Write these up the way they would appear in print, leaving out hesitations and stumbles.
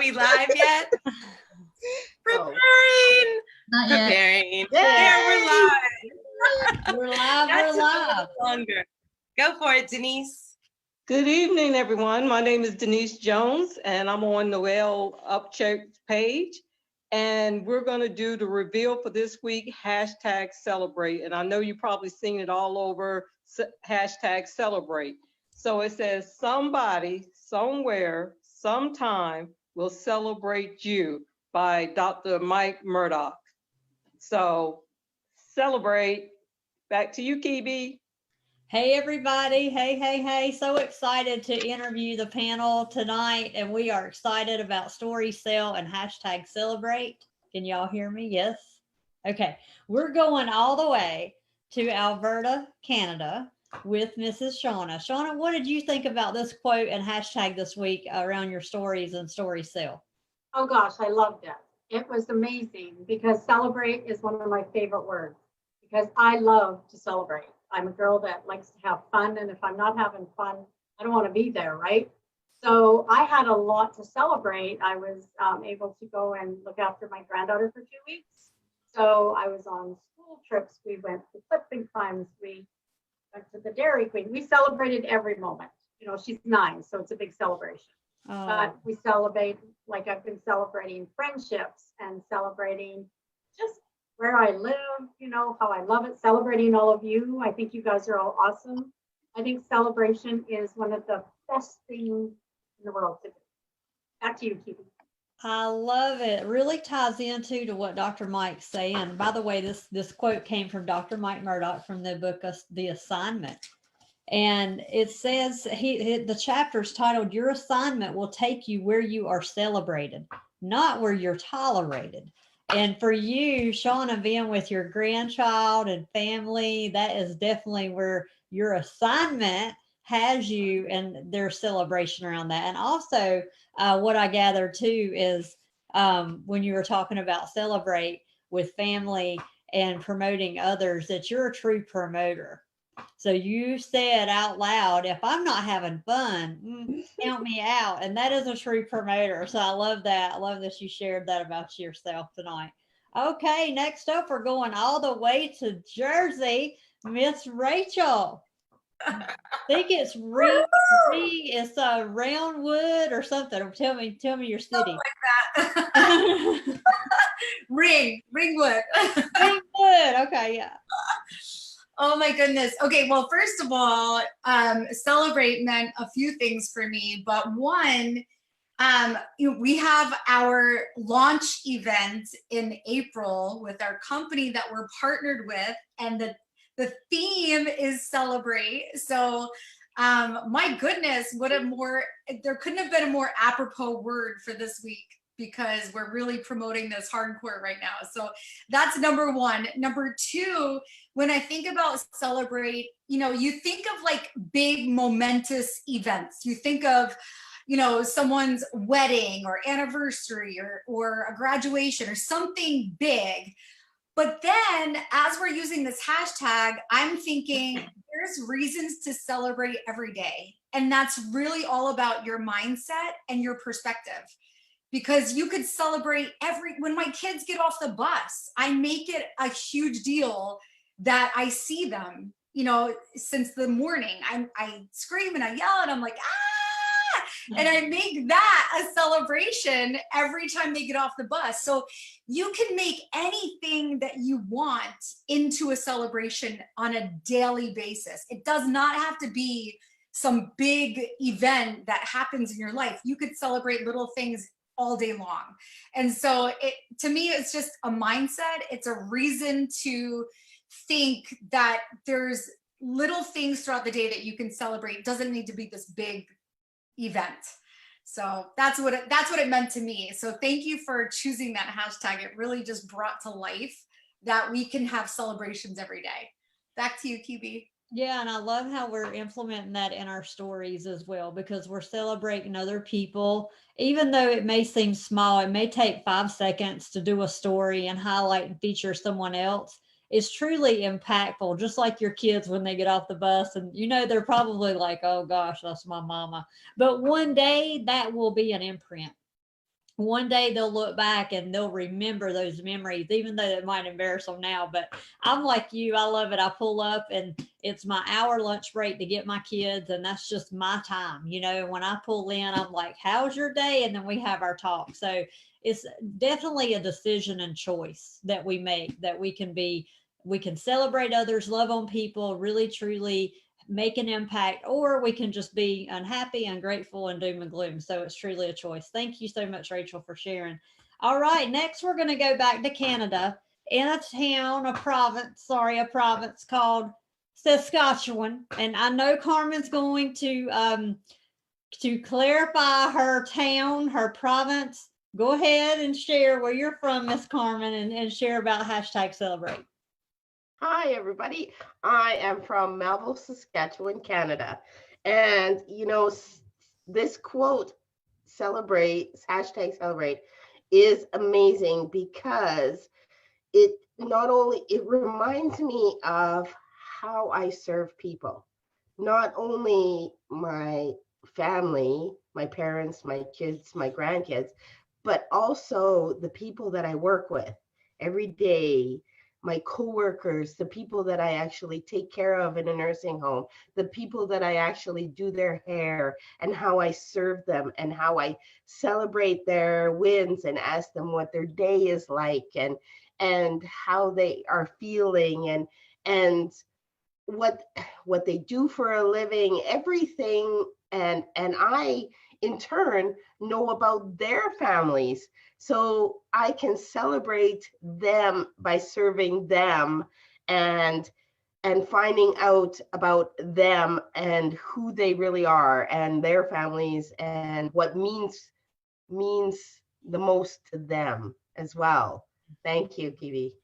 we live yet? Preparing. Not yet. Preparing. There, we're live. We're live. That We're took a live. little longer. Go for it, Denise. Good evening, everyone. My name is Denise Jones, and I'm on Noel Upchurch page. And we're going to do the reveal for this week, #celebrate. And I know you've probably seen it all over, #celebrate. So it says, somebody, somewhere, sometime will celebrate you, by Dr. Mike Murdock. So celebrate. Back to you, Kibi. Hey, everybody. Hey. So excited to interview the panel tonight. And we are excited about Story Sale and #celebrate. Can y'all hear me? Yes. Okay. We're going all the way to Alberta, Canada with Mrs. Shauna. Shauna, what did you think about this quote and hashtag this week around your stories and Story Sale? Oh gosh, I loved it. It was amazing because celebrate is one of my favorite words because I love to celebrate. I'm a girl that likes to have fun, and if I'm not having fun, I don't want to be there, right? So I had a lot to celebrate. I was able to go and look after my granddaughter for 2 weeks. So I was on school trips. We went to clipping climbs. We went to the Dairy Queen. We celebrated every moment. You know, she's 9, so it's a big celebration. But we celebrate, like I've been celebrating friendships and celebrating just where I live, you know, how I love it, celebrating all of you. I think you guys are all awesome. I think celebration is one of the best things in the world to do. Back to you, Kibi. I love it. It really ties into to what Dr. Mike's saying. By the way, this quote came from Dr. Mike Murdock from the book The Assignment. And it says, the chapter's titled, Your Assignment Will Take You Where You Are Celebrated, Not Where You're Tolerated. And for you, Shauna, being with your grandchild and family, that is definitely where your assignment has you, and there's celebration around that. And also what I gathered too is when you were talking about celebrate with family and promoting others, that you're a true promoter. So you said out loud, if I'm not having fun, count me out. And that is a true promoter. So I love that. I love that you shared that about yourself tonight. Okay, next up, we're going all the way to Jersey. Miss Rachel. I think it's it's Roundwood or something. Tell me your city. Something like that. Ringwood. Ringwood. Okay, yeah. Oh my goodness. Okay, well, first of all, celebrate meant a few things for me, but one, we have our launch event in April with our company that we're partnered with, and the theme is celebrate. So my goodness, there couldn't have been a more apropos word for this week, because we're really promoting this hardcore right now. So that's number one. Number two, when I think about celebrate, you know, you think of like big momentous events. You think of, you know, someone's wedding or anniversary or a graduation or something big. But then as we're using this hashtag, I'm thinking there's reasons to celebrate every day. And that's really all about your mindset and your perspective. Because you could celebrate when my kids get off the bus, I make it a huge deal that I see them, you know, since the morning. I scream and I yell and I'm like, ah! And I make that a celebration every time they get off the bus. So you can make anything that you want into a celebration on a daily basis. It does not have to be some big event that happens in your life. You could celebrate little things all day long. And so to me, it's just a mindset. It's a reason to think that there's little things throughout the day that you can celebrate. It doesn't need to be this big event. So that's what it meant to me. So thank you for choosing that hashtag. It really just brought to life that we can have celebrations every day. Back to you, Kibi. Yeah, and I love how we're implementing that in our stories as well, because we're celebrating other people. Even though it may seem small, it may take 5 seconds to do a story and highlight and feature someone else. It's truly impactful, just like your kids when they get off the bus and, you know, they're probably like, oh gosh, that's my mama. But one day that will be an imprint one day they'll look back and they'll remember those memories, even though it might embarrass them now. But I'm like you, I love it. I pull up and it's my hour lunch break to get my kids, and that's just my time. You know, when I pull in, I'm like, how's your day? And then we have our talk. So it's definitely a decision and choice that we make, that we can celebrate others, love on people, really truly make an impact, or we can just be unhappy, ungrateful, and doom and gloom. So it's truly a choice. Thank you so much, Rachel, for sharing. All right, next we're going to go back to Canada, in a province called Saskatchewan. And I know Carmen's going to clarify her town, her province. Go ahead and share where you're from, Miss Carmen, and share about hashtag celebrate. Hi, everybody. I am from Melville, Saskatchewan, Canada. And, this quote, hashtag celebrate, is amazing because it reminds me of how I serve people. Not only my family, my parents, my kids, my grandkids, but also the people that I work with every day, my coworkers, the people that I actually take care of in a nursing home, the people that I actually do their hair, and how I serve them and how I celebrate their wins and ask them what their day is like and how they are feeling and what they do for a living, everything. And I in turn know about their families, so I can celebrate them by serving them and finding out about them and who they really are and their families and what means the most to them as well. Thank you, Kiwi.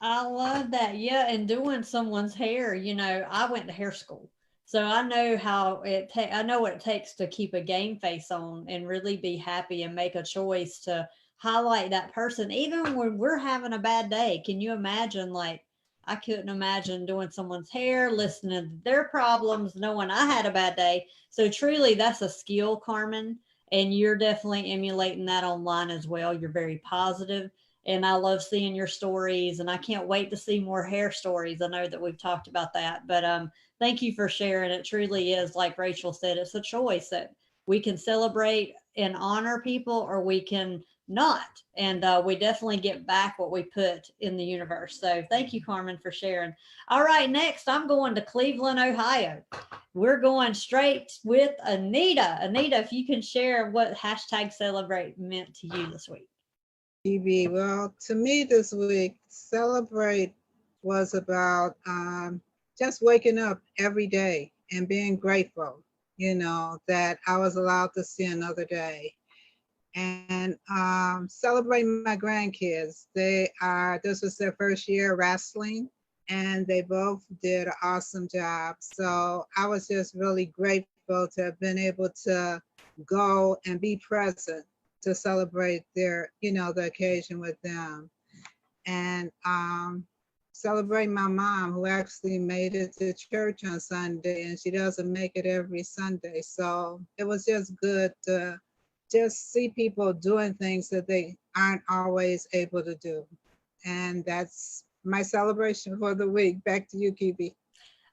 I love that. Yeah, and doing someone's hair, I went to hair school. So I know I know what it takes to keep a game face on and really be happy and make a choice to highlight that person even when we're having a bad day. Can you imagine, like, I couldn't imagine doing someone's hair, listening to their problems, knowing I had a bad day. So truly that's a skill, Carmen, and you're definitely emulating that online as well. You're very positive, and I love seeing your stories, and I can't wait to see more hair stories. I know that we've talked about that, but thank you for sharing. It truly is, like Rachel said, it's a choice that we can celebrate and honor people, or we can not. And we definitely get back what we put in the universe. So thank you, Carmen, for sharing. All right, next I'm going to Cleveland, Ohio. We're going straight with Anita. Anita, if you can share what hashtag celebrate meant to you this week. TV. Well, to me this week, celebrate was about just waking up every day and being grateful, that I was allowed to see another day. And celebrating my grandkids. This was their first year wrestling, and they both did an awesome job. So I was just really grateful to have been able to go and be present to celebrate their, the occasion with them. And celebrate my mom, who actually made it to church on Sunday, and she doesn't make it every Sunday. So it was just good to just see people doing things that they aren't always able to do. And that's my celebration for the week. Back to you, Kiwi.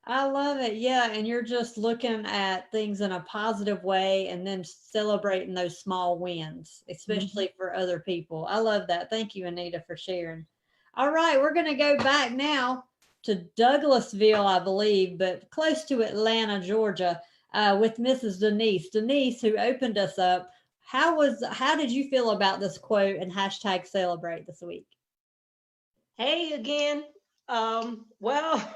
I love it. Yeah. And you're just looking at things in a positive way and then celebrating those small wins, especially for other people. I love that. Thank you, Anita, for sharing. All right. We're going to go back now to Douglasville, I believe, but close to Atlanta, Georgia, with Mrs. Denise. Denise, who opened us up. How did you feel about this quote and hashtag celebrate this week? Hey again. Well,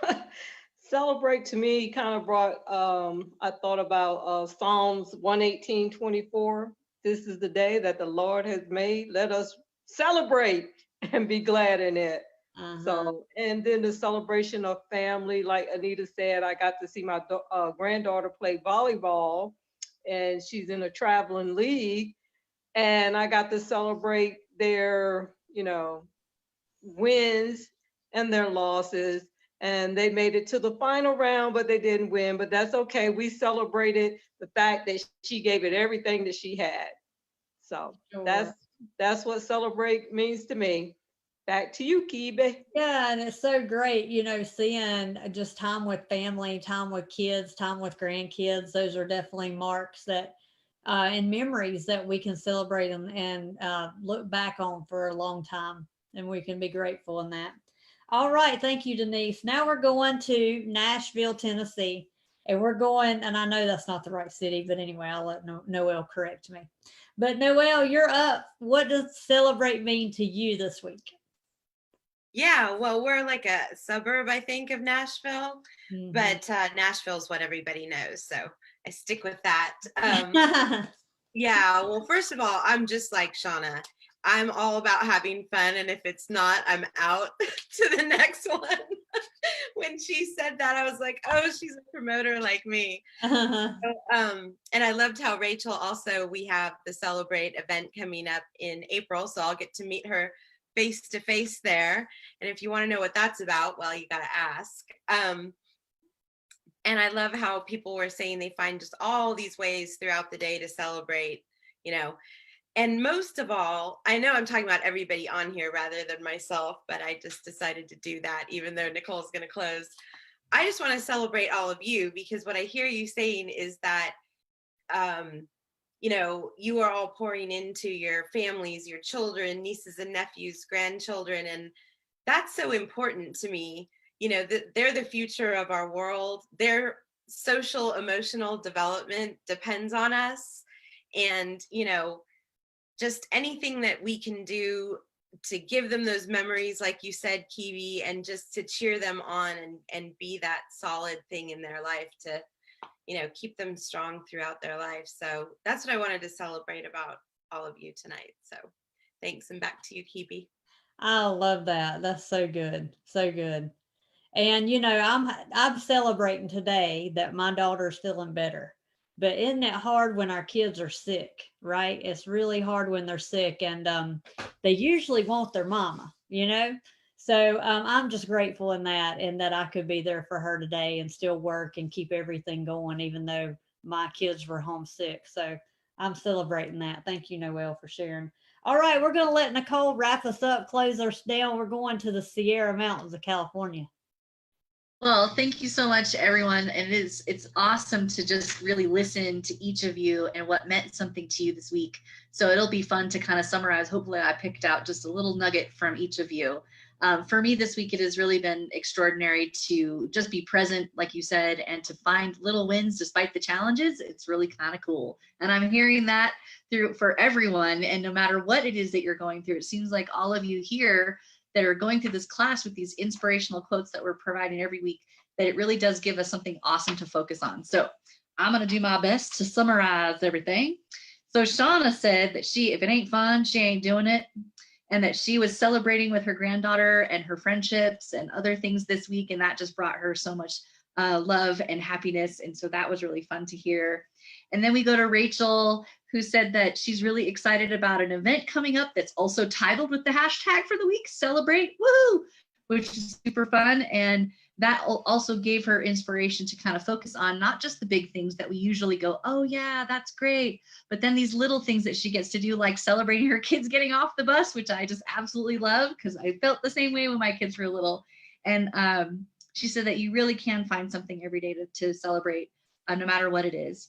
celebrate to me kind of brought, I thought about Psalms 118:24. This is the day that the Lord has made. Let us celebrate and be glad in it. So, and then the celebration of family, like Anita said, I got to see my granddaughter play volleyball, and she's in a traveling league, and I got to celebrate their, wins and their losses. And they made it to the final round, but they didn't win, but that's okay. We celebrated the fact that she gave it everything that she had. So Sure. that's what celebrate means to me. Back to you, Kibi. Yeah, and it's so great, seeing just time with family, time with kids, time with grandkids. Those are definitely marks that and memories that we can celebrate and look back on for a long time. And we can be grateful in that. All right. Thank you, Denise. Now we're going to Nashville, Tennessee. And we're going, and I know that's not the right city, but anyway, I'll let Noelle correct me. But Noelle, you're up. What does celebrate mean to you this week? Yeah, well, we're like a suburb, I think, of Nashville, Mhm. but Nashville is what everybody knows, so I stick with that. Yeah, well, first of all, I'm just like Shauna. I'm all about having fun, and if it's not, I'm out to the next one. When she said that, I was like, oh, she's a promoter like me. And I loved how Rachel also, we have the Celebrate event coming up in April, so I'll get to meet her face to face there. And if you want to know what that's about, well, you got to ask. And I love how people were saying they find just all these ways throughout the day to celebrate, and most of all, I know I'm talking about everybody on here rather than myself, but I just decided to do that, even though Nicole's going to close. I just want to celebrate all of you, because what I hear you saying is that, you are all pouring into your families, your children, nieces and nephews, grandchildren. And that's so important to me. They're the future of our world. Their social, emotional development depends on us. And, just anything that we can do to give them those memories, like you said, Kiwi, and just to cheer them on and be that solid thing in their life to, keep them strong throughout their life. So that's what I wanted to celebrate about all of you tonight. So thanks, and back to you, Kiwi. I love that. That's so good. So good. And I'm celebrating today that my daughter's feeling better. But isn't it hard when our kids are sick, right? It's really hard when they're sick, and they usually want their mama, So I'm just grateful in that, and that I could be there for her today and still work and keep everything going, even though my kids were homesick. So I'm celebrating that. Thank you, Noelle, for sharing. All right, we're going to let Nicole wrap us up, close us down. We're going to the Sierra Mountains of California. Well, thank you so much, everyone. And it's awesome to just really listen to each of you and what meant something to you this week. So it'll be fun to kind of summarize. Hopefully I picked out just a little nugget from each of you. For me this week, it has really been extraordinary to just be present, like you said, and to find little wins despite the challenges. It's really kind of cool. And I'm hearing that through for everyone. And no matter what it is that you're going through, it seems like all of you here that are going through this class with these inspirational quotes that we're providing every week, that it really does give us something awesome to focus on. So I'm going to do my best to summarize everything. So Shauna said that if it ain't fun, she ain't doing it. And that she was celebrating with her granddaughter and her friendships and other things this week. And that just brought her so much love and happiness. And so that was really fun to hear. And then we go to Rachel, who said that she's really excited about an event coming up that's also titled with the hashtag for the week, Celebrate, woo, which is super fun. And that also gave her inspiration to kind of focus on not just the big things that we usually go, oh yeah, that's great, but then these little things that she gets to do, like celebrating her kids getting off the bus, which I just absolutely love, because I felt the same way when my kids were little. And she said that you really can find something every day to celebrate, no matter what it is.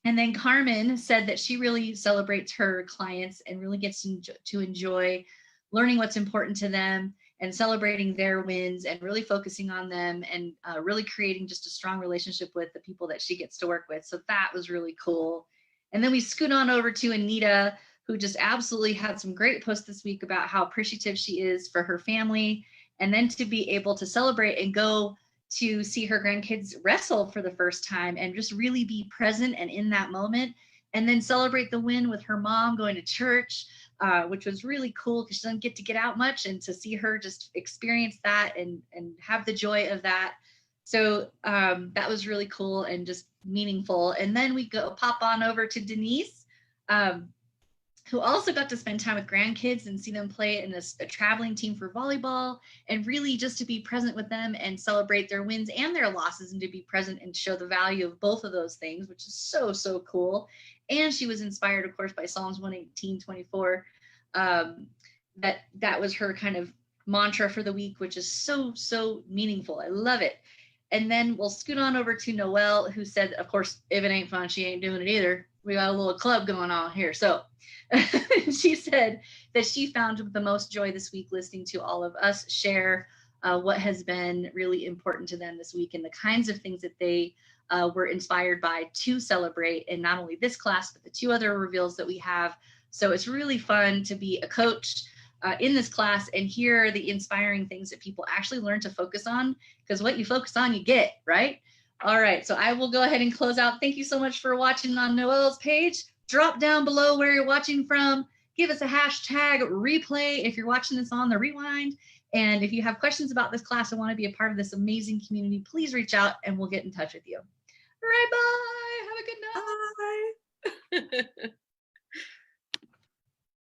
And then Carmen said that she really celebrates her clients and really gets to enjoy learning what's important to them and celebrating their wins and really focusing on them and really creating just a strong relationship with the people that she gets to work with. So that was really cool. And then we scoot on over to Anita, who just absolutely had some great posts this week about how appreciative she is for her family, and then to be able to celebrate and go to see her grandkids wrestle for the first time and just really be present and in that moment, and then celebrate the win with her mom going to church, which was really cool because she doesn't get out much, and to see her just experience that and have the joy of that. So that was really cool and just meaningful. And then we pop on over to Denise, who also got to spend time with grandkids and see them play in a traveling team for volleyball, and really just to be present with them and celebrate their wins and their losses, and to be present and show the value of both of those things, which is so, so cool. And she was inspired, of course, by Psalms 118:24. That was her kind of mantra for the week, which is so, so meaningful. I love it. And then we'll scoot on over to Noelle, who said, of course, if it ain't fun, she ain't doing it either. We got a little club going on here. So she said that she found the most joy this week listening to all of us share what has been really important to them this week and the kinds of things that they were inspired by to celebrate in not only this class, but the 2 other reveals that we have. So it's really fun to be a coach in this class and hear the inspiring things that people actually learn to focus on, because what you focus on, you get, right? All right, so I will go ahead and close out. Thank you so much for watching on Noelle's page. Drop down below where you're watching from. Give us a hashtag replay if you're watching this on the rewind. And if you have questions about this class and want to be a part of this amazing community, please reach out and we'll get in touch with you. All right, bye. Have a good night. Bye.